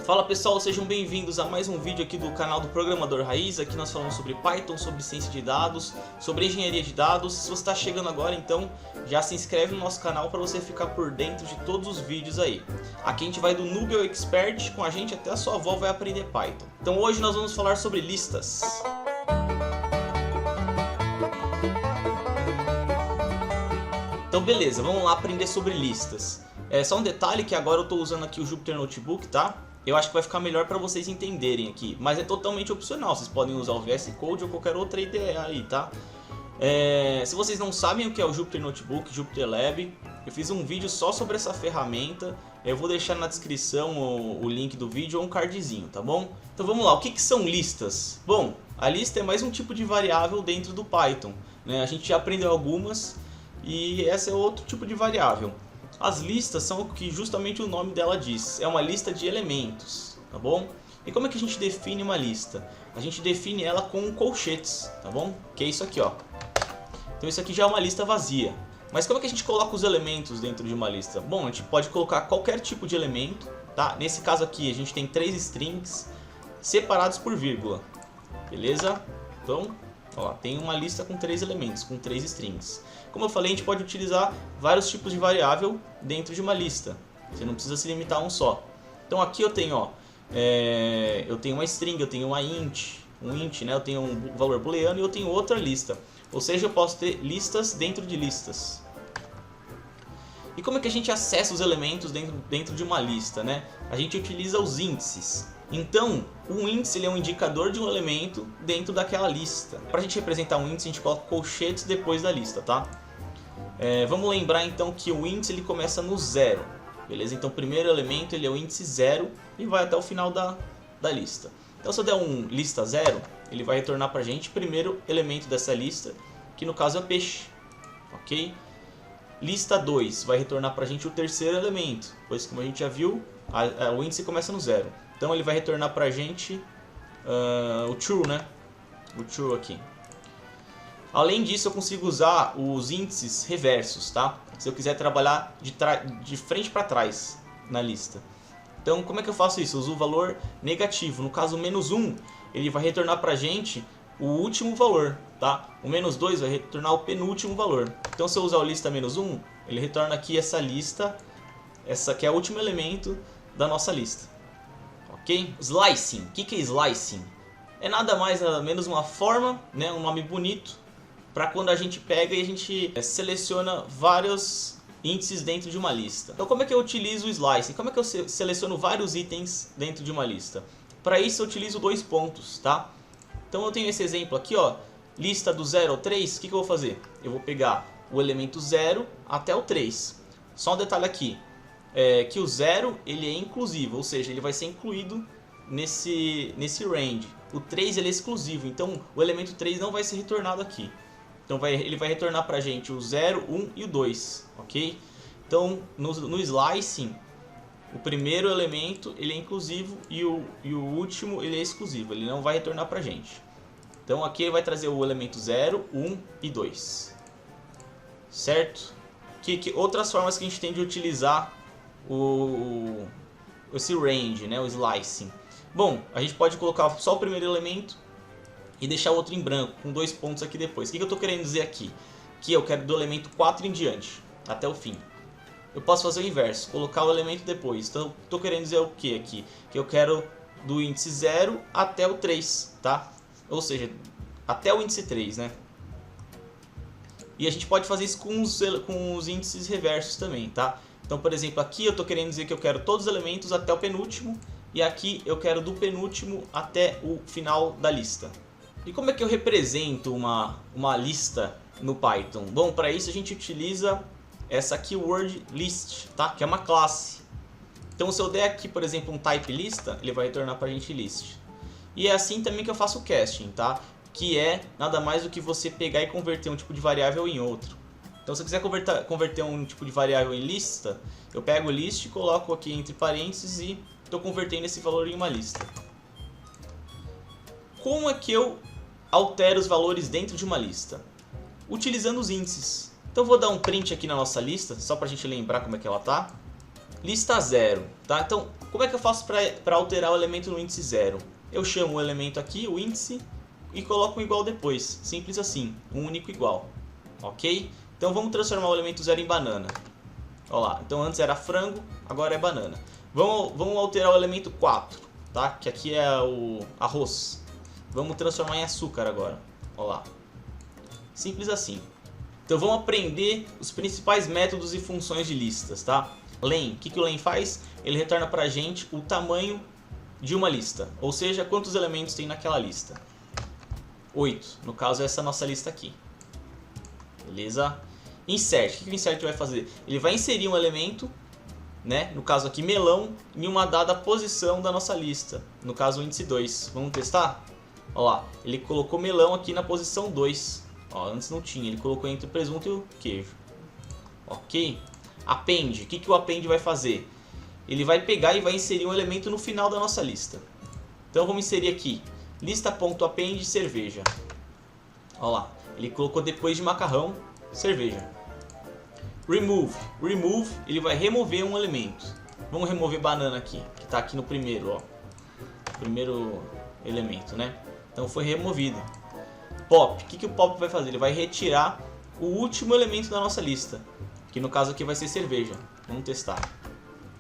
Fala pessoal, sejam bem-vindos a mais um vídeo aqui do canal do Programador Raiz. Aqui nós falamos sobre Python, sobre ciência de dados, sobre engenharia de dados. Se você está chegando agora, então já se inscreve no nosso canal para você ficar por dentro de todos os vídeos aí. Aqui a gente vai do noob ao expert, com a gente até a sua avó vai aprender Python. Então hoje nós vamos falar sobre listas. Então beleza, vamos lá aprender sobre listas. Só um detalhe que agora eu estou usando aqui o Jupyter Notebook, tá? Eu acho que vai ficar melhor para vocês entenderem aqui, mas é totalmente opcional, vocês podem usar o VS Code ou qualquer outra IDE aí, tá? Se vocês não sabem o que é o Jupyter Notebook, Jupyter Lab, eu fiz um vídeo só sobre essa ferramenta, eu vou deixar na descrição o link do vídeo ou um cardzinho, tá bom? Então vamos lá, o que são listas? Bom, a lista é mais um tipo de variável dentro do Python, né? A gente já aprendeu algumas e essa é outro tipo de variável. As listas são o que justamente o nome dela diz, é uma lista de elementos, tá bom? E como é que a gente define uma lista? A gente define ela com colchetes, tá bom? Que é isso aqui, ó. Então isso aqui já é uma lista vazia. Mas como é que a gente coloca os elementos dentro de uma lista? Bom, a gente pode colocar qualquer tipo de elemento, tá? Nesse caso aqui a gente tem 3 strings separados por vírgula, beleza? Então, ó, tem uma lista com 3 elementos, com 3 strings. Como eu falei, a gente pode utilizar vários tipos de variável dentro de uma lista. Você não precisa se limitar a um só. Então aqui eu tenho, ó, eu tenho uma string, eu tenho uma int, né? Eu tenho um valor booleano e eu tenho outra lista. Ou seja, eu posso ter listas dentro de listas. E como é que a gente acessa os elementos dentro de uma lista, né? A gente utiliza os índices. Então, o índice ele é um indicador de um elemento dentro daquela lista. Para a gente representar um índice, a gente coloca colchetes depois da lista, tá? Vamos lembrar então que o índice ele começa no 0, beleza? Então o primeiro elemento ele é o índice 0 e vai até o final da lista. Então se eu der um lista 0, ele vai retornar para a gente o primeiro elemento dessa lista, que no caso é peixe, ok? Lista 2 vai retornar para a gente o terceiro elemento, pois como a gente já viu, o índice começa no 0. Então ele vai retornar para a gente o true, né? O true aqui. Além disso, eu consigo usar os índices reversos, tá? Se eu quiser trabalhar de frente para trás na lista. Então, como é que eu faço isso? Eu uso o valor negativo. No caso, o -1, ele vai retornar para a gente o último valor, tá? O -2 vai retornar o penúltimo valor. Então, se eu usar o lista -1, ele retorna aqui essa lista, essa que é o último elemento da nossa lista. Ok? Slicing. O que é slicing? É nada mais nada menos uma forma, né, um nome bonito, para quando a gente pega e a gente seleciona vários índices dentro de uma lista. Então como é que eu utilizo o slicing? Como é que eu seleciono vários itens dentro de uma lista? Para isso eu utilizo 2 pontos, tá? Então eu tenho esse exemplo aqui, ó, lista do 0 ao 3, o que eu vou fazer? Eu vou pegar o elemento 0 até o 3. Só um detalhe aqui, que o 0 ele é inclusivo, ou seja, ele vai ser incluído nesse range. O 3 ele é exclusivo, então o elemento 3 não vai ser retornado aqui. Então ele vai retornar para a gente o 0, 1 e o 2, ok? Então no slicing, o primeiro elemento ele é inclusivo e o último ele é exclusivo, ele não vai retornar para a gente. Então aqui ele vai trazer o elemento 0, 1 e 2, certo? Que outras formas que a gente tem de utilizar esse range, né, o slicing? Bom, a gente pode colocar só o primeiro elemento e deixar o outro em branco, com 2 pontos aqui depois. O que eu estou querendo dizer aqui? Que eu quero do elemento 4 em diante, até o fim. Eu posso fazer o inverso, colocar o elemento depois. Então, estou querendo dizer o que aqui? Que eu quero do índice 0 até o 3, tá? Ou seja, até o índice 3, né? E a gente pode fazer isso com os índices reversos também, tá? Então, por exemplo, aqui eu estou querendo dizer que eu quero todos os elementos até o penúltimo. E aqui eu quero do penúltimo até o final da lista. E como é que eu represento uma lista no Python? Bom, para isso a gente utiliza essa keyword list, tá? Que é uma classe. Então se eu der aqui, por exemplo, um type lista, ele vai retornar para a gente list. E é assim também que eu faço o casting, tá? Que é nada mais do que você pegar e converter um tipo de variável em outro. Então se eu quiser converter um tipo de variável em lista, eu pego o list, coloco aqui entre parênteses e estou convertendo esse valor em uma lista. Como é que eu altero os valores dentro de uma lista? Utilizando os índices. Então vou dar um print aqui na nossa lista, só para a gente lembrar como é que ela tá. Lista 0, tá? Então Como é que eu faço para alterar o elemento no índice 0? Eu chamo o elemento aqui, o índice, e coloco um igual depois. Simples assim, um único igual. Ok? Então vamos transformar o elemento 0 em banana. Olha lá, então antes era frango, agora é banana. Vamos alterar o elemento 4, tá? Que aqui é o arroz. Vamos transformar em açúcar agora. Olha lá. Simples assim. Então vamos aprender os principais métodos e funções de listas, tá? Len, o que o len faz? Ele retorna pra gente o tamanho de uma lista, ou seja, quantos elementos tem naquela lista. 8, no caso essa nossa lista aqui. Beleza? Insert, o que o insert vai fazer? Ele vai inserir um elemento, né? No caso aqui melão, em uma dada posição da nossa lista. No caso o índice 2. Vamos testar? Olha lá, ele colocou melão aqui na posição 2. Ó, antes não tinha, ele colocou entre o presunto e o queijo. Ok? Append, o que o append vai fazer? Ele vai pegar e vai inserir um elemento no final da nossa lista. Então vamos inserir aqui, lista.append cerveja. Olha lá, ele colocou depois de macarrão, cerveja. Remove, ele vai remover um elemento. Vamos remover banana aqui, que está aqui no primeiro, ó. Primeiro elemento, né? Então foi removido. Pop, o que o pop vai fazer? Ele vai retirar o último elemento da nossa lista, que no caso aqui vai ser cerveja. Vamos testar.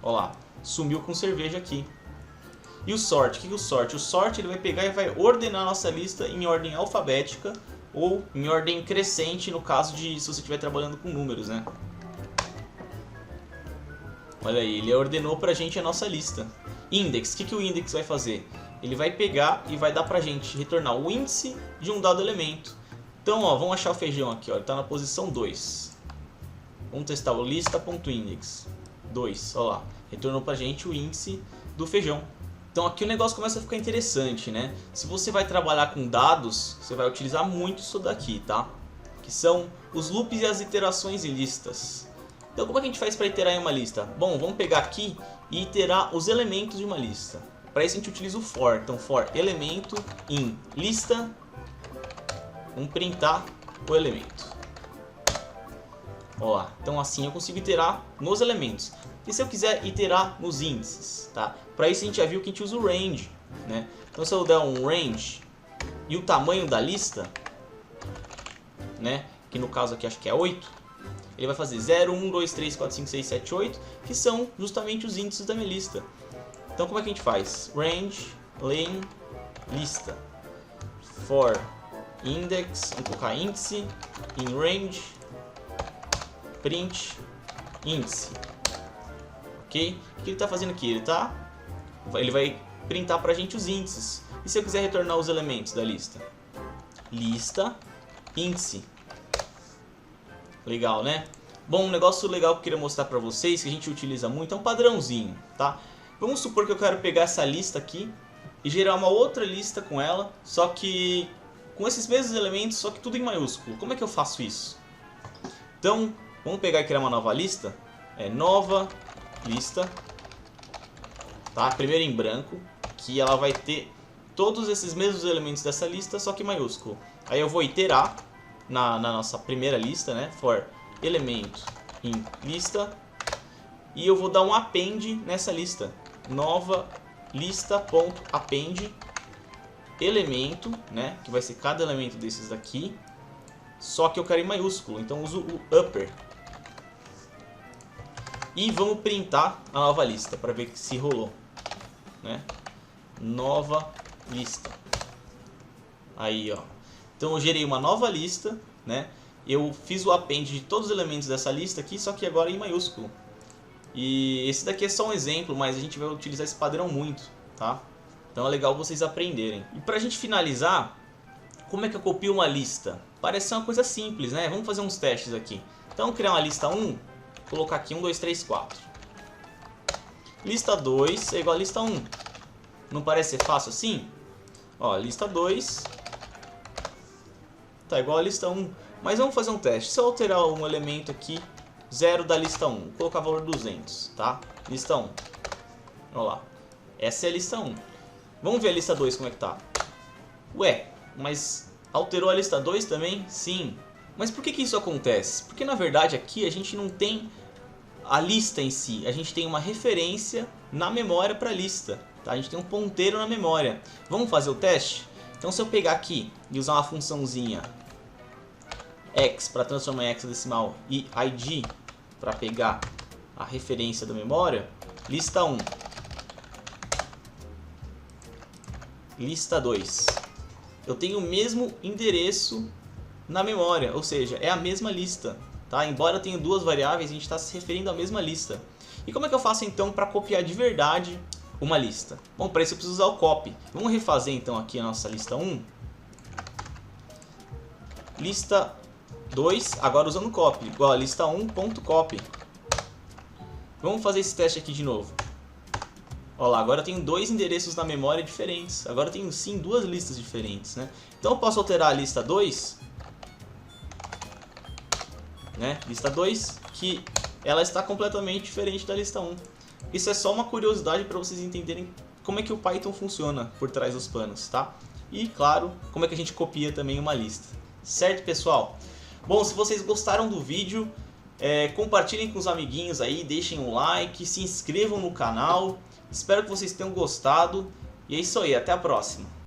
Olha lá, sumiu com cerveja aqui. E o sort, o que o sort? O sort ele vai pegar e vai ordenar a nossa lista em ordem alfabética ou em ordem crescente, no caso de se você estiver trabalhando com números, né? Olha aí, ele ordenou pra gente a nossa lista. Index, o que o index vai fazer? Ele vai pegar e vai dar pra gente retornar o índice de um dado elemento. Então, ó, vamos achar o feijão aqui, ó, ele está na posição 2. Vamos testar o lista.index 2, ó lá, retornou pra gente o índice do feijão. Então aqui o negócio começa a ficar interessante, né? Se você vai trabalhar com dados, você vai utilizar muito isso daqui, tá? Que são os loops e as iterações em listas. Então como é que a gente faz para iterar em uma lista? Bom, vamos pegar aqui e iterar os elementos de uma lista. Para isso a gente utiliza o for. Então for elemento em lista, vamos printar o elemento. Ó lá, então assim eu consigo iterar nos elementos. E se eu quiser iterar nos índices, tá? Para isso a gente já viu que a gente usa o range, né? Então se eu der um range e o tamanho da lista, né? Que no caso aqui acho que é 8, ele vai fazer 0, 1, 2, 3, 4, 5, 6, 7, 8, que são justamente os índices da minha lista. Então como é que a gente faz? Range, len, lista, for index, vamos colocar índice, in range, print, índice. Ok? O que ele está fazendo aqui? Ele vai printar para a gente os índices. E se eu quiser retornar os elementos da lista? Lista, índice. Legal, né? Bom, um negócio legal que eu queria mostrar para vocês, que a gente utiliza muito, é um padrãozinho, tá? Vamos supor que eu quero pegar essa lista aqui e gerar uma outra lista com ela, só que com esses mesmos elementos, só que tudo em maiúsculo. Como é que eu faço isso? Então, vamos pegar e criar uma nova lista. Nova lista, tá? Primeiro em branco, que ela vai ter todos esses mesmos elementos dessa lista, só que em maiúsculo. Aí eu vou iterar na nossa primeira lista, né? For elemento em lista, e eu vou dar um append nessa lista. Nova lista.append elemento, né? Que vai ser cada elemento desses daqui, só que eu quero em maiúsculo, então uso o upper. E vamos printar a nova lista para ver se rolou, né? Nova lista. Aí, ó. Então eu gerei uma nova lista, né? Eu fiz o append de todos os elementos dessa lista aqui, só que agora em maiúsculo. E esse daqui é só um exemplo, mas a gente vai utilizar esse padrão muito, tá? Então é legal vocês aprenderem. E pra gente finalizar, como é que eu copio uma lista? Parece ser uma coisa simples, né? Vamos fazer uns testes aqui. Então criar uma lista 1, colocar aqui 1, 2, 3, 4. Lista 2 é igual a lista 1. Não parece ser fácil assim? Ó, lista 2 tá igual a lista 1. Mas vamos fazer um teste. Se eu alterar um elemento aqui, 0 da lista 1, vou colocar valor 200, tá? Lista 1. Olha lá. Essa é a lista 1. Vamos ver a lista 2 como é que tá. Ué, mas alterou a lista 2 também? Sim. Mas por que isso acontece? Porque na verdade aqui a gente não tem a lista em si, a gente tem uma referência na memória para a lista, tá? A gente tem um ponteiro na memória. Vamos fazer o teste? Então se eu pegar aqui e usar uma funçãozinha x para transformar em hexadecimal e id para pegar a referência da memória, lista 1, lista 2, eu tenho o mesmo endereço na memória, ou seja, é a mesma lista, tá? Embora eu tenha duas variáveis, a gente está se referindo à mesma lista. E como é que eu faço então para copiar de verdade uma lista? Bom, para isso eu preciso usar o copy. Vamos refazer então aqui a nossa lista 1. Lista 2, agora usando copy, igual a lista 1.copy. Vamos fazer esse teste aqui de novo. Olha lá, agora eu tenho dois endereços na memória diferentes. Agora eu tenho sim duas listas diferentes, né? Então eu posso alterar a lista 2, né? Lista 2, que ela está completamente diferente da lista 1. Isso é só uma curiosidade para vocês entenderem como é que o Python funciona por trás dos panos, tá? E claro, como é que a gente copia também uma lista. Certo, pessoal? Bom, se vocês gostaram do vídeo, compartilhem com os amiguinhos aí, deixem um like, se inscrevam no canal. Espero que vocês tenham gostado. E é isso aí, até a próxima.